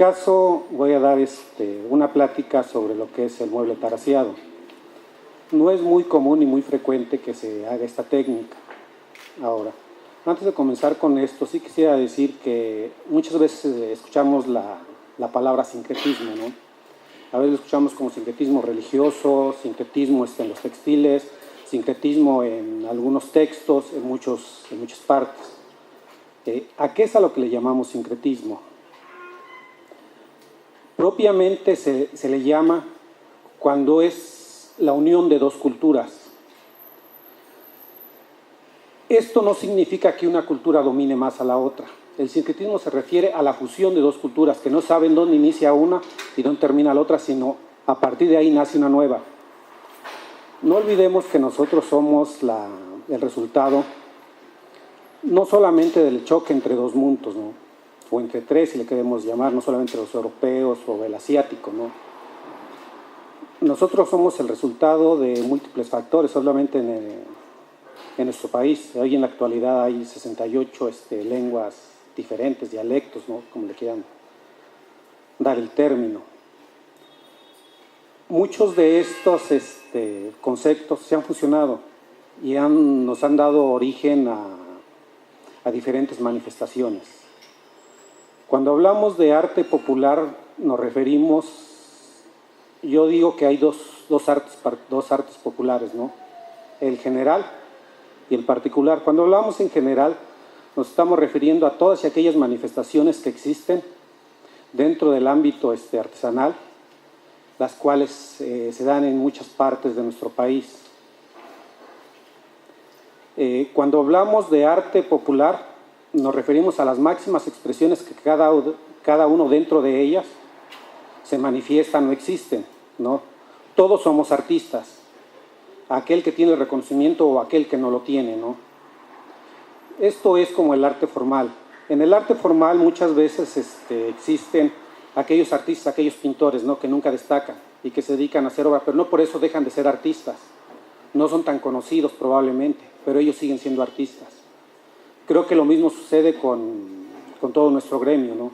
caso voy a dar una plática sobre lo que es el mueble taraseado. No es muy común y muy frecuente que se haga esta técnica. Ahora, antes de comenzar con esto, sí quisiera decir que muchas veces escuchamos la palabra sincretismo, ¿no? A veces lo escuchamos como sincretismo religioso, sincretismo en los textiles, sincretismo en algunos textos, en muchas partes. ¿A qué es a lo que le llamamos sincretismo? Propiamente se le llama cuando es la unión de dos culturas. Esto no significa que una cultura domine más a la otra. El sincretismo se refiere a la fusión de dos culturas que no saben dónde inicia una y dónde termina la otra, sino a partir de ahí nace una nueva. No olvidemos que nosotros somos el resultado no solamente del choque entre dos mundos, ¿no? O entre tres, si le queremos llamar, no solamente los europeos o el asiático, ¿no? Nosotros somos el resultado de múltiples factores, solamente en nuestro país. Hoy en la actualidad hay 68 lenguas diferentes, dialectos, ¿no? Como le quieran dar el término. Muchos de estos conceptos se han fusionado y nos han dado origen a diferentes manifestaciones. Cuando hablamos de arte popular nos referimos, yo digo que hay dos artes populares, ¿no? El general y el particular. Cuando hablamos en general nos estamos refiriendo a todas y aquellas manifestaciones que existen dentro del ámbito artesanal, las cuales se dan en muchas partes de nuestro país. Cuando hablamos de arte popular, nos referimos a las máximas expresiones que cada uno dentro de ellas se manifiestan o existen, ¿no? Todos somos artistas, aquel que tiene el reconocimiento o aquel que no lo tiene, ¿no? Esto es como el arte formal. En el arte formal muchas veces existen aquellos artistas, aquellos pintores, ¿no? Que nunca destacan y que se dedican a hacer obra, pero no por eso dejan de ser artistas. No son tan conocidos probablemente, pero ellos siguen siendo artistas. Creo que lo mismo sucede con todo nuestro gremio, ¿no?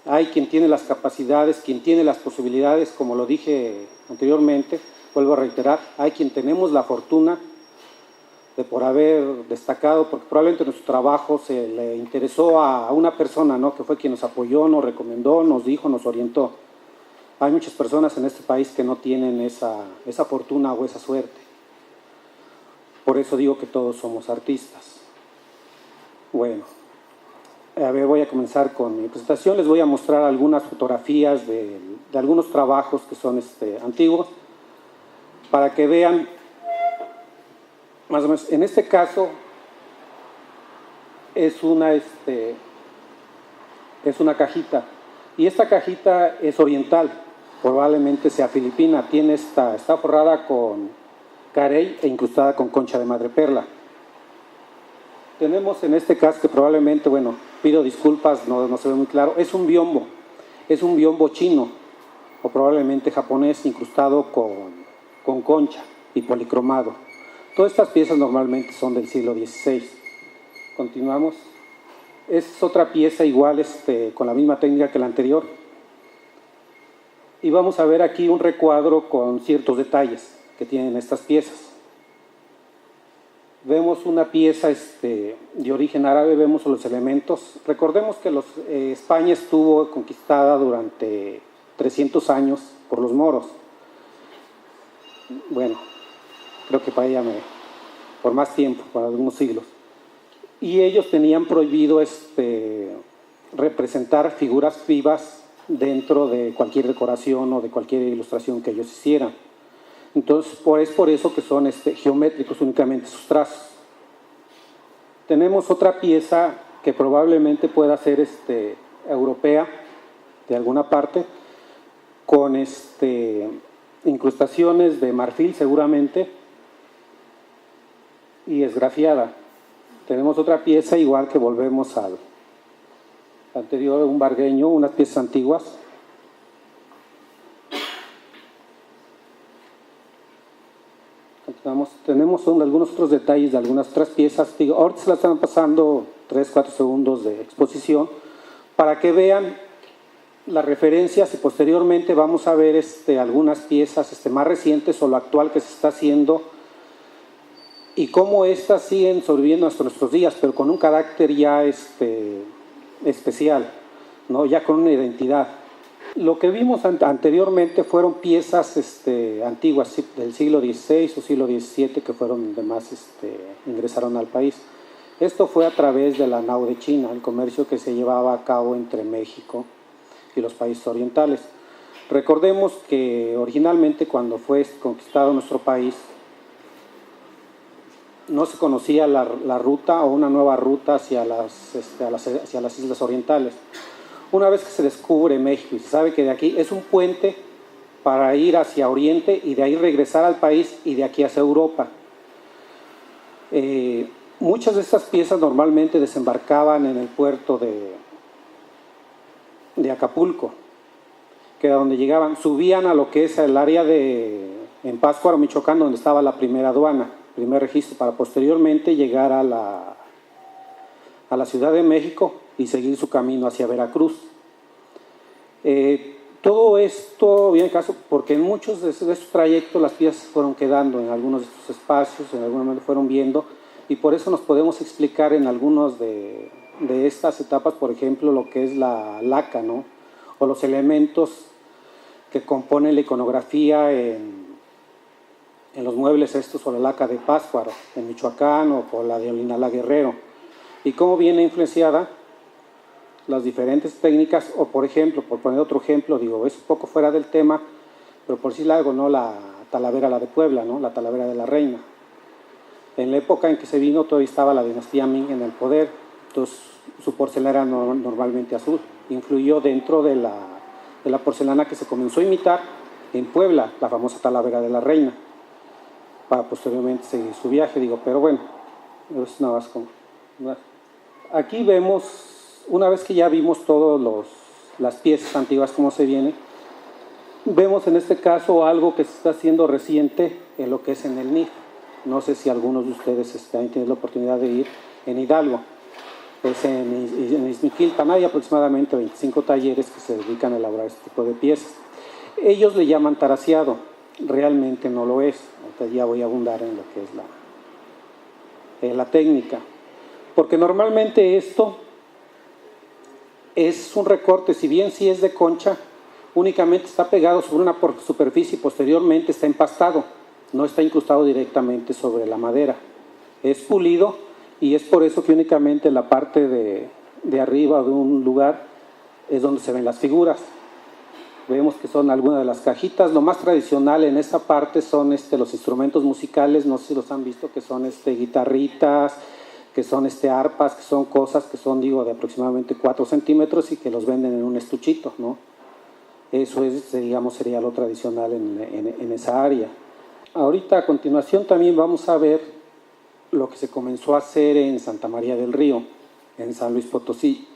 Hay quien tiene las capacidades, quien tiene las posibilidades, como lo dije anteriormente, vuelvo a reiterar, hay quien tenemos la fortuna de por haber destacado, porque probablemente nuestro trabajo se le interesó a una persona, ¿no? Que fue quien nos apoyó, nos recomendó, nos dijo, nos orientó. Hay muchas personas en este país que no tienen esa fortuna o esa suerte. Por eso digo que todos somos artistas. Bueno, a ver, voy a comenzar con mi presentación. Les voy a mostrar algunas fotografías de algunos trabajos que son antiguos, para que vean más o menos. En este caso es una cajita, y esta cajita es oriental, probablemente sea filipina, está forrada con carey e incrustada con concha de madreperla. Tenemos en este caso que probablemente, bueno, pido disculpas, no se ve muy claro, es un biombo chino o probablemente japonés incrustado con concha y policromado. Todas estas piezas normalmente son del siglo XVI. Continuamos. Es otra pieza igual con la misma técnica que la anterior. Y vamos a ver aquí un recuadro con ciertos detalles que tienen estas piezas. Vemos una pieza de origen árabe, vemos los elementos. Recordemos que España estuvo conquistada durante 300 años por los moros. Bueno, creo que para ella por más tiempo, por algunos siglos. Y ellos tenían prohibido representar figuras vivas dentro de cualquier decoración o de cualquier ilustración que ellos hicieran. Entonces, es por eso que son geométricos únicamente sus trazos. Tenemos otra pieza que probablemente pueda ser europea, de alguna parte, con incrustaciones de marfil seguramente, y esgrafiada. Tenemos otra pieza igual que volvemos al anterior, un vargueño, unas piezas antiguas. Tenemos algunos otros detalles de algunas otras piezas. Ahorita se las están pasando 3-4 segundos de exposición para que vean las referencias y posteriormente vamos a ver algunas piezas más recientes o lo actual que se está haciendo y cómo estas siguen sobreviviendo hasta nuestros días, pero con un carácter ya especial, ¿no? Ya con una identidad. Lo que vimos anteriormente fueron piezas antiguas del siglo XVI o siglo XVII que fueron demás, ingresaron al país. Esto fue a través de la nao de China, el comercio que se llevaba a cabo entre México y los países orientales. Recordemos que originalmente cuando fue conquistado nuestro país no se conocía la ruta o una nueva ruta hacia las islas orientales. Una vez que se descubre México y se sabe que de aquí es un puente para ir hacia Oriente y de ahí regresar al país y de aquí hacia Europa. Muchas de estas piezas normalmente desembarcaban en el puerto de Acapulco, que era donde llegaban, subían a lo que es el área en Pátzcuaro, Michoacán, donde estaba la primera aduana, primer registro, para posteriormente llegar a la Ciudad de México y seguir su camino hacia Veracruz. Todo esto viene en caso porque en muchos de estos trayectos las piezas fueron quedando en algunos de estos espacios, en algún momento fueron viendo, y por eso nos podemos explicar en algunos de estas etapas, por ejemplo, lo que es la laca, ¿no? O los elementos que componen la iconografía en los muebles estos, o la laca de Pátzcuaro, en Michoacán, o por la de Olinala Guerrero, y cómo viene influenciada las diferentes técnicas, o por ejemplo, por poner otro ejemplo, digo, es un poco fuera del tema, pero por decirle algo, ¿no? La Talavera, la de Puebla, ¿no? La Talavera de la Reina. En la época en que se vino todavía estaba la dinastía Ming en el poder, entonces su porcelana era normalmente azul. Influyó dentro de la porcelana que se comenzó a imitar en Puebla, la famosa Talavera de la Reina, para posteriormente seguir su viaje, digo, pero bueno, es nada más como... Aquí vemos, una vez que ya vimos todas las piezas antiguas como se vienen, vemos en este caso algo que se está haciendo reciente en lo que es en el NIF. No sé si algunos de ustedes han tenido la oportunidad de ir en Hidalgo. Es en Izmiquilpan, hay aproximadamente 25 talleres que se dedican a elaborar este tipo de piezas. Ellos le llaman taraseado, realmente no lo es. Ahorita ya voy a abundar en lo que es la técnica. Porque normalmente esto es un recorte, si bien sí es de concha, únicamente está pegado sobre una superficie y posteriormente está empastado, no está incrustado directamente sobre la madera. Es pulido y es por eso que únicamente la parte de arriba de un lugar es donde se ven las figuras. Vemos que son algunas de las cajitas. Lo más tradicional en esta parte son los instrumentos musicales, no sé si los han visto, que son guitarritas, que son arpas, que son cosas que son, digo, de aproximadamente 4 centímetros y que los venden en un estuchito, ¿no? Eso es, digamos, sería lo tradicional en esa área. Ahorita a continuación también vamos a ver lo que se comenzó a hacer en Santa María del Río, en San Luis Potosí.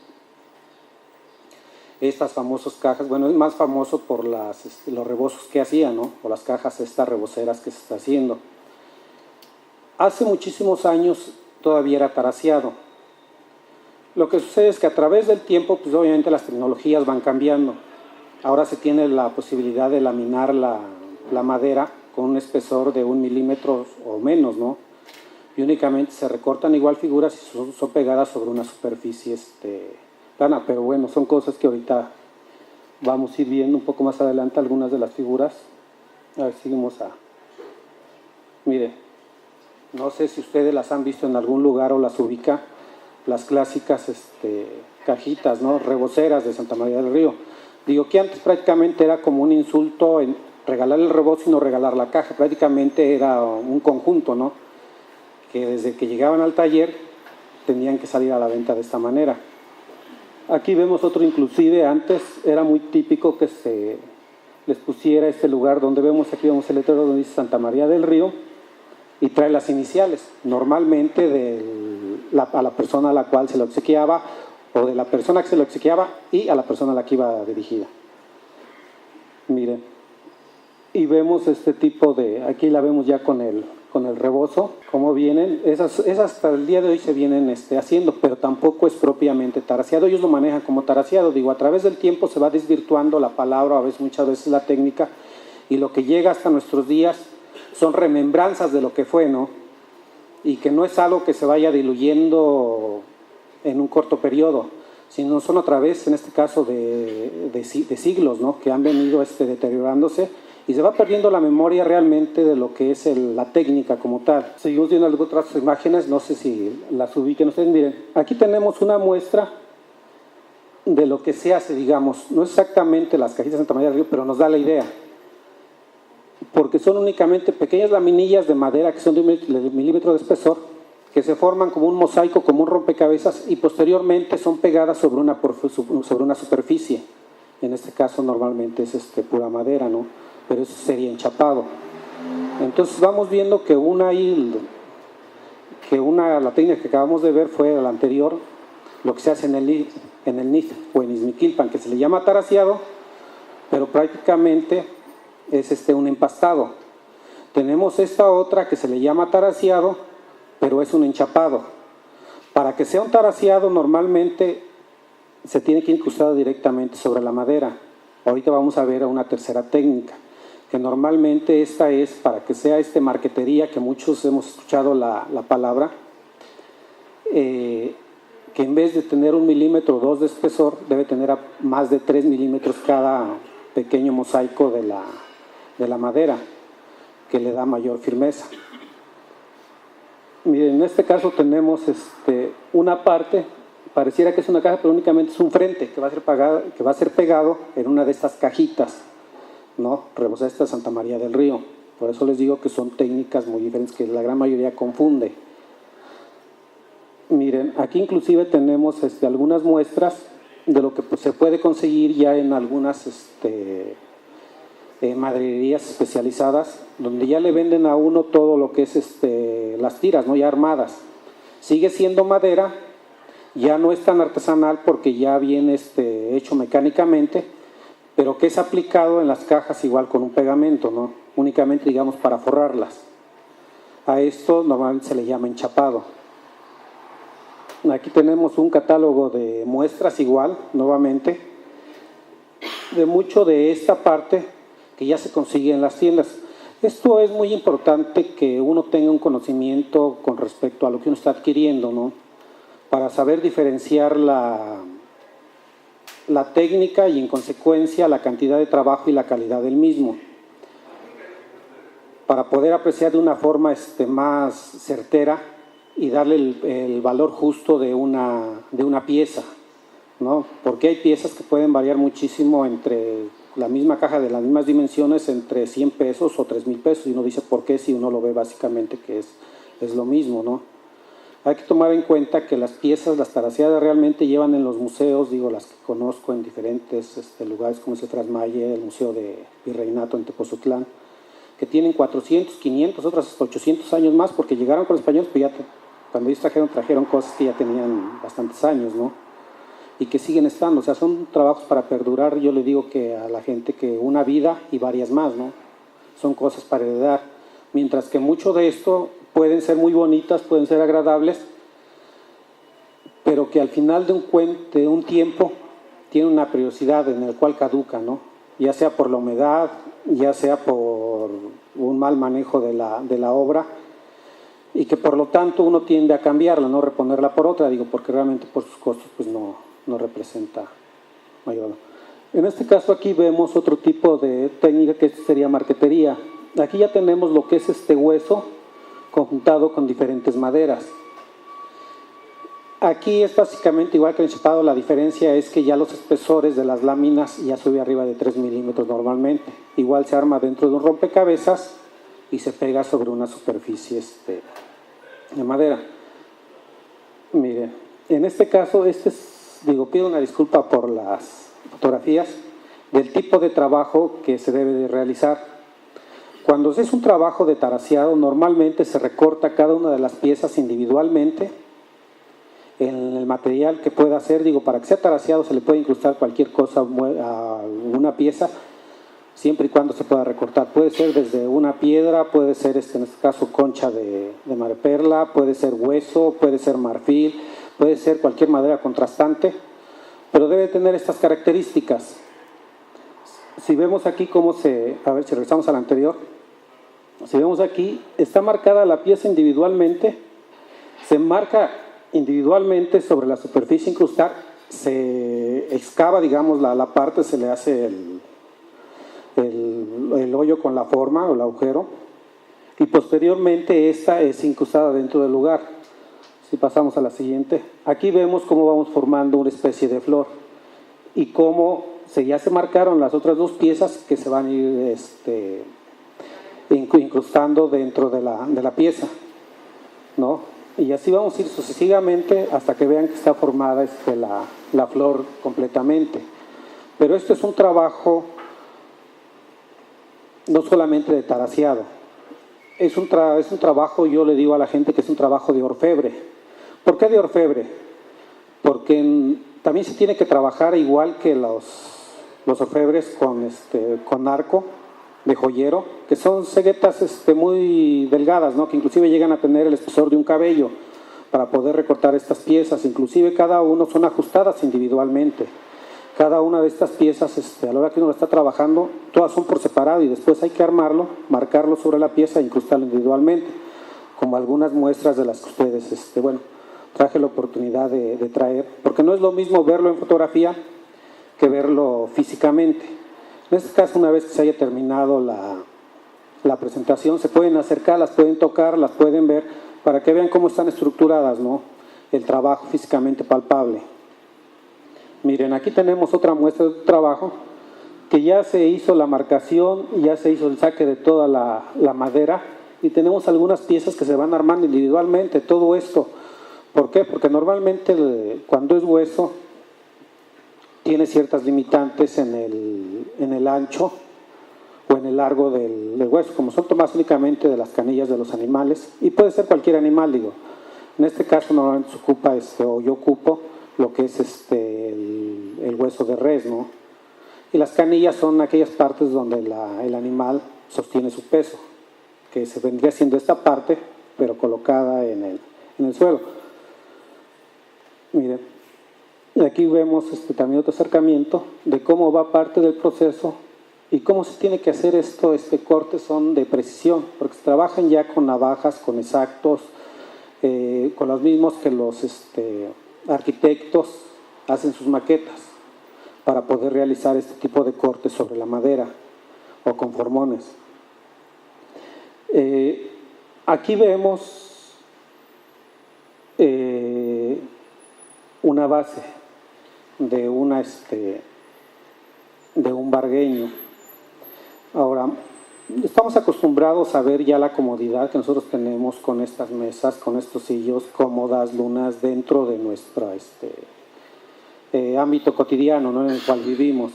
Estas famosas cajas, bueno, es más famoso por los rebozos que hacían, ¿no? O las cajas estas reboceras que se está haciendo. Hace muchísimos años todavía era taraseado. Lo que sucede es que a través del tiempo, pues obviamente las tecnologías van cambiando. Ahora se tiene la posibilidad de laminar la madera con un espesor de 1 milímetro o menos, ¿no? Y únicamente se recortan igual figuras y son pegadas sobre una superficie plana, pero bueno, son cosas que ahorita vamos a ir viendo un poco más adelante algunas de las figuras. A ver, seguimos Mire, no sé si ustedes las han visto en algún lugar o las ubica, las clásicas cajitas, ¿no? Reboceras de Santa María del Río. Digo que antes prácticamente era como un insulto en regalar el rebozo y no regalar la caja, prácticamente era un conjunto, ¿no? Que desde que llegaban al taller tenían que salir a la venta de esta manera. Aquí vemos otro, inclusive antes era muy típico que se les pusiera este lugar donde vemos, aquí vemos el letrero donde dice Santa María del Río y trae las iniciales, normalmente a la persona a la cual se lo obsequiaba o de la persona que se lo obsequiaba y a la persona a la que iba dirigida. Miren, y vemos este tipo aquí la vemos ya con con el rebozo, como vienen, esas hasta el día de hoy se vienen haciendo, pero tampoco es propiamente taraseado. Ellos lo manejan como taraseado, digo, a través del tiempo se va desvirtuando la palabra, a veces, muchas veces la técnica, y lo que llega hasta nuestros días son remembranzas de lo que fue, ¿no? Y que no es algo que se vaya diluyendo en un corto periodo, sino son a través, en este caso, de siglos, ¿no? Que han venido deteriorándose, y se va perdiendo la memoria realmente de lo que es la técnica como tal. Seguimos viendo otras imágenes, no sé si las ubiquen ustedes. Miren, aquí tenemos una muestra de lo que se hace, digamos, no exactamente las cajitas de Santa María del Río, pero nos da la idea, porque son únicamente pequeñas laminillas de madera que son de 1 milímetro de espesor, que se forman como un mosaico, como un rompecabezas, y posteriormente son pegadas sobre una superficie. En este caso normalmente es pura madera, ¿no? Pero eso sería enchapado. Entonces vamos viendo que la técnica que acabamos de ver fue la anterior, lo que se hace en el NIF o en Izmiquilpan, que se le llama taraseado, pero prácticamente es un empastado. Tenemos esta otra que se le llama taraseado, pero es un enchapado. Para que sea un taraseado normalmente se tiene que incrustar directamente sobre la madera. Ahorita vamos a ver una tercera técnica, que normalmente esta es para que sea marquetería, que muchos hemos escuchado la palabra, que en vez de tener 1 milímetro o 2 de espesor, debe tener más de 3 milímetros cada pequeño mosaico de la madera, que le da mayor firmeza. Miren, en este caso tenemos una parte, pareciera que es una caja, pero únicamente es un frente que va a ser pegado en una de estas cajitas, ¿no? Rebozadas de Santa María del Río. Por eso les digo que son técnicas muy diferentes que la gran mayoría confunde. Miren, aquí inclusive tenemos algunas muestras de lo que se puede conseguir ya en algunas madererías especializadas, donde ya le venden a uno todo lo que es las tiras, ¿no? Ya armadas. Sigue siendo madera, ya no es tan artesanal porque ya viene hecho mecánicamente, pero que es aplicado en las cajas igual con un pegamento, ¿no? Únicamente, digamos, para forrarlas. A esto normalmente se le llama enchapado. Aquí tenemos un catálogo de muestras igual, nuevamente, de mucho de esta parte que ya se consigue en las tiendas. Esto es muy importante que uno tenga un conocimiento con respecto a lo que uno está adquiriendo, ¿no? Para saber diferenciar la técnica y en consecuencia la cantidad de trabajo y la calidad del mismo, para poder apreciar de una forma más certera y darle el valor justo de una pieza, ¿no? Porque hay piezas que pueden variar muchísimo entre la misma caja de las mismas dimensiones, entre 100 pesos o 3,000 pesos, y uno dice por qué si uno lo ve básicamente que es lo mismo, ¿no? Hay que tomar en cuenta que las piezas, las taraseadas realmente llevan en los museos, digo, las que conozco en diferentes lugares como es el Frasmaye, el Museo de Virreinato en Tepozotlán, que tienen 400, 500, otras hasta 800 años más, porque llegaron con los españoles, pues ya cuando ellos trajeron cosas que ya tenían bastantes años, ¿no? Y que siguen estando, o sea, son trabajos para perdurar. Yo le digo que a la gente que una vida y varias más, ¿no? Son cosas para heredar, mientras que mucho de esto pueden ser muy bonitas, pueden ser agradables, pero que al final de un tiempo tiene una periodicidad en la cual caduca, ¿no? Ya sea por la humedad, ya sea por un mal manejo de la obra, y que por lo tanto uno tiende a cambiarla, no reponerla por otra, digo, porque realmente por sus costos pues no representa mayor. En este caso aquí vemos otro tipo de técnica que sería marquetería. Aquí ya tenemos lo que es hueso conjuntado con diferentes maderas. Aquí es básicamente igual que el enchapado, la diferencia es que ya los espesores de las láminas ya sube arriba de 3 milímetros normalmente. Igual se arma dentro de un rompecabezas y se pega sobre una superficie de madera. Miren, en este caso, pido una disculpa por las fotografías del tipo de trabajo que se debe de realizar. Cuando es un trabajo de taraseado, normalmente se recorta cada una de las piezas individualmente en el material que pueda hacer. Digo, para que sea taraseado se le puede incrustar cualquier cosa a una pieza. siempre y cuando se pueda recortar. Puede ser desde una piedra, puede ser en este caso concha de madreperla, puede ser hueso, puede ser marfil, puede ser cualquier madera contrastante, pero debe tener estas características. Si vemos aquí cómo a ver si regresamos al anterior, si vemos aquí, está marcada la pieza individualmente, se marca individualmente sobre la superficie incrustar, se excava, digamos, la parte, se le hace el hoyo con la forma o el agujero, y posteriormente esta es incrustada dentro del lugar. Si pasamos a la siguiente, aquí vemos cómo vamos formando una especie de flor y cómo ya se marcaron las otras dos piezas que se van a ir incrustando dentro de la pieza, ¿no? Y así vamos a ir sucesivamente hasta que vean que está formada la flor completamente. Pero esto es un trabajo no solamente de taraseado, es un trabajo, yo le digo a la gente que es un trabajo de orfebre. ¿Por qué de orfebre? Porque también se tiene que trabajar igual que los orfebres con arco de joyero, que son ceguetas muy delgadas, ¿no? Que inclusive llegan a tener el espesor de un cabello para poder recortar estas piezas. Inclusive cada uno son ajustadas individualmente. Cada una de estas piezas, a la hora que uno lo está trabajando, todas son por separado y después hay que armarlo, marcarlo sobre la pieza e incrustarlo individualmente, como algunas muestras de las que ustedes, traje la oportunidad de traer, porque no es lo mismo verlo en fotografía que verlo físicamente. En este caso, una vez que se haya terminado la presentación, se pueden acercar, las pueden tocar, las pueden ver, para que vean cómo están estructuradas, ¿no? El trabajo físicamente palpable. Miren, aquí tenemos otra muestra de trabajo que ya se hizo la marcación y ya se hizo el saque de toda la madera y tenemos algunas piezas que se van armando individualmente, todo esto. ¿Por qué? Porque normalmente cuando es hueso tiene ciertas limitantes en el ancho o en el largo del hueso, como son tomadas únicamente de las canillas de los animales, y puede ser cualquier animal, digo. En este caso normalmente se ocupa, o yo ocupo, lo que es el hueso de res, ¿no? Y las canillas son aquellas partes donde el animal sostiene su peso, que se vendría siendo esta parte, pero colocada en el suelo. Miren, y aquí vemos también otro acercamiento de cómo va parte del proceso y cómo se tiene que hacer esto. Cortes son de precisión, porque se trabajan ya con navajas, con exactos, con los mismos que los arquitectos hacen sus maquetas para poder realizar este tipo de cortes sobre la madera o con formones. Aquí vemos una base de un vargueño. Ahora, estamos acostumbrados a ver ya la comodidad que nosotros tenemos con estas mesas, con estos sillos cómodas, lunas, dentro de nuestro ámbito cotidiano, ¿no?, en el cual vivimos.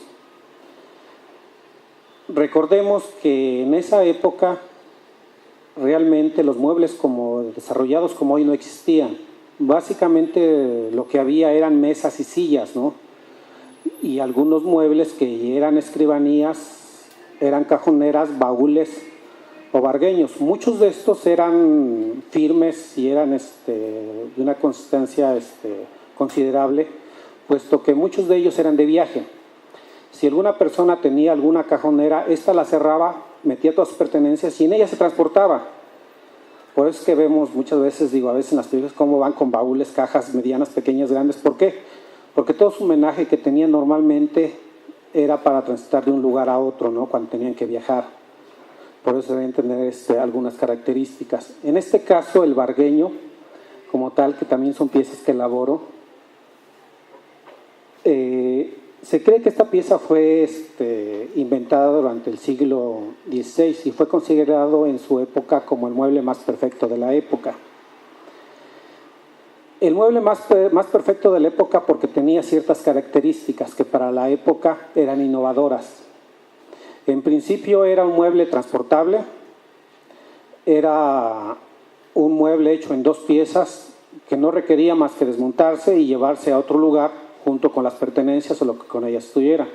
Recordemos que en esa época realmente los muebles desarrollados como hoy no existían. Básicamente lo que había eran mesas y sillas, ¿no? Y algunos muebles que eran escribanías, eran cajoneras, baúles o vargueños. Muchos de estos eran firmes y eran de una consistencia considerable, puesto que muchos de ellos eran de viaje. Si alguna persona tenía alguna cajonera, esta la cerraba, metía todas sus pertenencias y en ella se transportaba. Por eso es que vemos muchas veces, a veces en las películas, cómo van con baúles, cajas medianas, pequeñas, grandes. ¿Por qué? Porque todo su homenaje que tenían normalmente era para transitar de un lugar a otro, ¿no?, cuando tenían que viajar. Por eso deben tener algunas características. En este caso, el vargueño, como tal, que también son piezas que elaboro, se cree que esta pieza fue inventada durante el siglo XVI y fue considerado en su época como el mueble más perfecto de la época. El mueble más perfecto de la época porque tenía ciertas características que para la época eran innovadoras. En principio era un mueble transportable, era un mueble hecho en dos piezas que no requería más que desmontarse y llevarse a otro lugar junto con las pertenencias o lo que con ellas estuviera.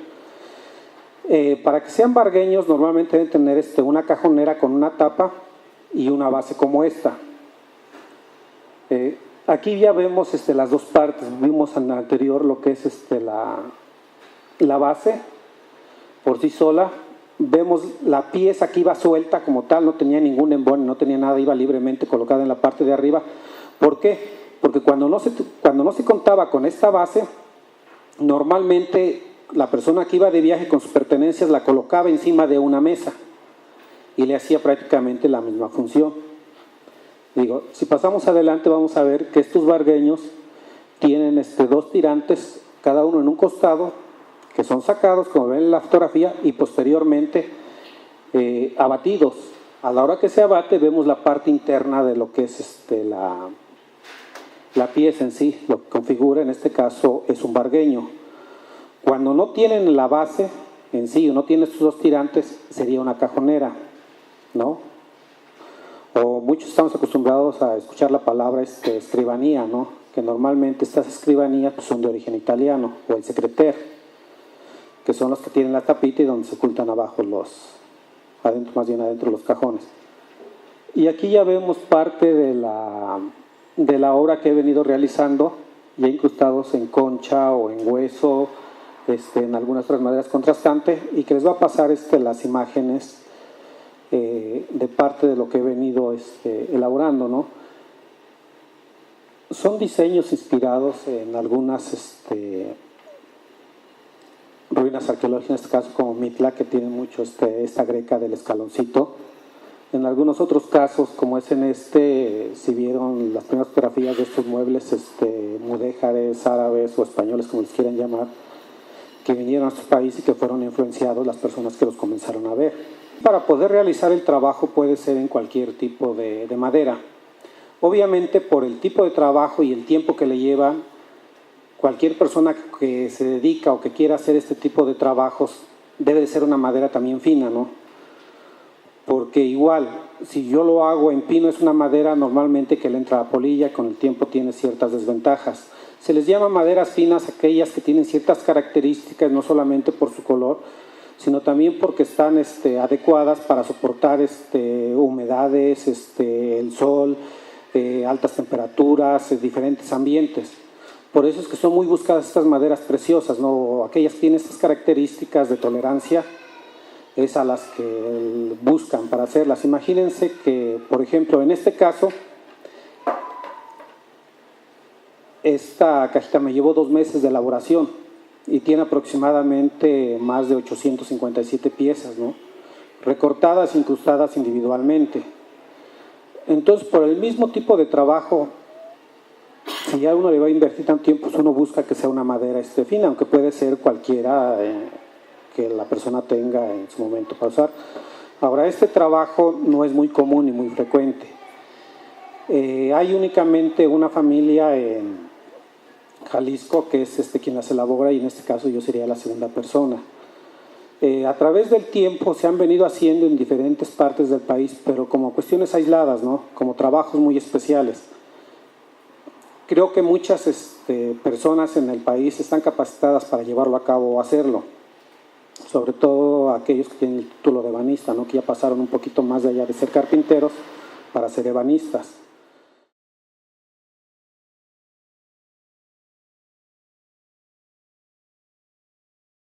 Para que sean vargueños normalmente deben tener una cajonera con una tapa y una base como esta. Aquí ya vemos las dos partes. Vimos en la anterior lo que es la base por sí sola. Vemos la pieza que iba suelta como tal, no tenía ningún embone, no tenía nada, iba libremente colocada en la parte de arriba. ¿Por qué? Porque cuando no se contaba con esta base, normalmente la persona que iba de viaje con sus pertenencias la colocaba encima de una mesa y le hacía prácticamente la misma función. Digo, si pasamos adelante vamos a ver que estos vargueños tienen dos tirantes, cada uno en un costado, que son sacados, como ven en la fotografía, y posteriormente abatidos. A la hora que se abate vemos la parte interna de lo que es la pieza en sí, lo que configura en este caso es un vargueño. Cuando no tienen la base en sí o no tienen estos dos tirantes, sería una cajonera, ¿no? O muchos estamos acostumbrados a escuchar la palabra escribanía, ¿no? Que normalmente estas escribanías pues, son de origen italiano, o el secreter, que son los que tienen la tapita y donde se ocultan abajo más bien adentro los cajones. Y aquí ya vemos parte de la obra que he venido realizando, ya incrustados en concha o en hueso, en algunas otras maderas contrastantes, y que les va a pasar las imágenes de parte de lo que he venido elaborando, ¿no? Son diseños inspirados en algunas ruinas arqueológicas, en este caso como Mitla, que tiene mucho esta greca del escaloncito. En algunos otros casos, como es en si vieron las primeras fotografías de estos muebles mudéjares, árabes o españoles, como les quieran llamar, que vinieron a nuestro país y que fueron influenciados las personas que los comenzaron a ver. Para poder realizar el trabajo puede ser en cualquier tipo de madera. Obviamente, por el tipo de trabajo y el tiempo que le lleva, cualquier persona que se dedica o que quiera hacer este tipo de trabajos debe de ser una madera también fina, ¿no? Porque igual, si yo lo hago en pino, es una madera normalmente que le entra a polilla, con el tiempo tiene ciertas desventajas. Se les llama maderas finas aquellas que tienen ciertas características, no solamente por su color, sino también porque están adecuadas para soportar humedades, el sol, altas temperaturas, diferentes ambientes. Por eso es que son muy buscadas estas maderas preciosas, ¿no? Aquellas que tienen estas características de tolerancia, es a las que buscan para hacerlas. Imagínense que, por ejemplo, en este caso, esta cajita me llevó 2 meses de elaboración y tiene aproximadamente más de 857 piezas, ¿no? Recortadas, incrustadas individualmente. Entonces, por el mismo tipo de trabajo, si ya uno le va a invertir tanto tiempo, pues uno busca que sea una madera fina, aunque puede ser cualquiera que la persona tenga en su momento para usar. Ahora, este trabajo no es muy común ni muy frecuente. Hay únicamente una familia en Jalisco que es quien las elabora, y en este caso yo sería la segunda persona. A través del tiempo se han venido haciendo en diferentes partes del país, pero como cuestiones aisladas, ¿no? Como trabajos muy especiales. Creo que muchas personas en el país están capacitadas para llevarlo a cabo o hacerlo, sobre todo aquellos que tienen el título de ebanista, ¿no? Que ya pasaron un poquito más de allá de ser carpinteros para ser ebanistas.